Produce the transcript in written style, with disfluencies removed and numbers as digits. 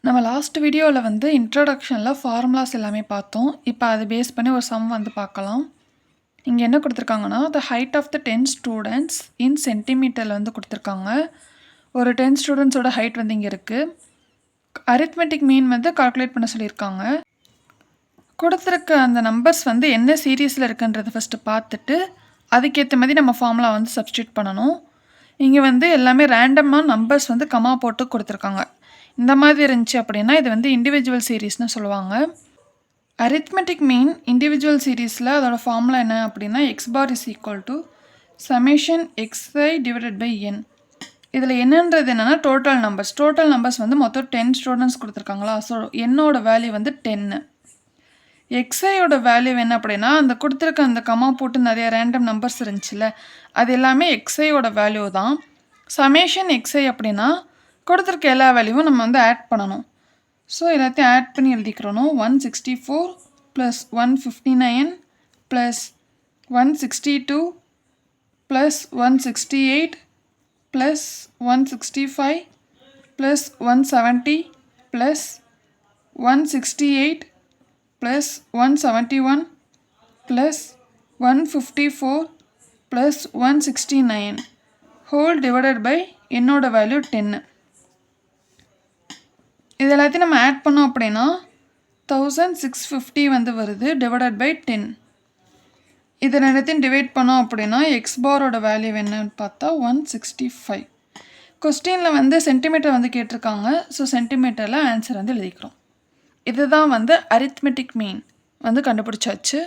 நம்ம லாஸ்ட் வீடியோவில் வந்து இன்ட்ரோடக்ஷனில் ஃபார்முலாஸ் எல்லாமே பார்த்தோம். இப்போ அதை பேஸ் பண்ணி ஒரு சம் வந்து பார்க்கலாம். இங்கே என்ன கொடுத்துருக்காங்கன்னா, the height of the 10 students in சென்டிமீட்டரில் வந்து கொடுத்துருக்காங்க. ஒரு 10 ஸ்டூடெண்ட்ஸோட ஹைட் வந்து இங்கே இருக்குது. அரித்மெட்டிக் மீன் வந்து கால்குலேட் பண்ண சொல்லியிருக்காங்க. கொடுத்துருக்க அந்த நம்பர்ஸ் வந்து என்ன சீரீஸில் இருக்குன்றதை ஃபஸ்ட்டு பார்த்துட்டு அதுக்கேற்ற மாதிரி நம்ம ஃபார்முலா வந்து சப்ஸ்டியூட் பண்ணணும். இங்கே வந்து எல்லாமே ரேண்டமாக நம்பர்ஸ் வந்து கமா போட்டு கொடுத்துருக்காங்க. இந்த மாதிரி இருந்துச்சு அப்படின்னா இது வந்து இண்டிவிஜுவல் சீரீஸ்னு சொல்லுவாங்க. அரித்மெட்டிக் மீன் இண்டிவிஜுவல் சீரீஸில் அதோட ஃபார்முலா என்ன அப்படின்னா x bar is equal to summation xi divided by n. இதில் என்னன்றது என்னென்னா டோட்டல் நம்பர்ஸ் வந்து மொத்தம் 10 ஸ்டூடெண்ட்ஸ் கொடுத்துருக்காங்களா. ஸோ என்னோட வேல்யூ வந்து 10. எக்ஸ்ஐயோட வேல்யூ என்ன அப்படின்னா அந்த கொடுத்துருக்க அந்த கமா போட்டு நிறைய ரேண்டம் நம்பர்ஸ் இருந்துச்சுல்ல, அது எல்லாமே எக்ஸ்ஐயோட வேல்யூ தான். சமேஷன் எக்ஸ்ஐ அப்படின்னா கொடுத்துருக்க எல்லா வேல்யூவும் நம்ம வந்து ஆட் பண்ணணும். ஸோ எல்லாத்தையும் ஆட் பண்ணி எழுதிக்கிறணும். 164 + 159 + 162 + 168 + 165 + 170 + 168 + 171 + 154 + 169 ஹோல் டிவைடட் பை என்னோட வேல்யூ 10. இது எல்லாத்தையும் நம்ம ஆட் பண்ணோம் அப்படின்னா 1650 வந்து வருது டிவைடட் பை 10. இது ரெண்டுத்தையும் டிவைட் பண்ணோம் அப்படின்னா எக்ஸ் பாரோட வேல்யூ என்னன்னு பார்த்தா 165. கொஸ்டினில் வந்து சென்டிமீட்டர் வந்து கேட்டிருக்காங்க. ஸோ சென்டிமீட்டரில் ஆன்சர் வந்து எழுதிக்கிறோம். இதுதான் வந்து அரித்மெட்டிக் மீன் வந்து கண்டுபிடிச்சாச்சு.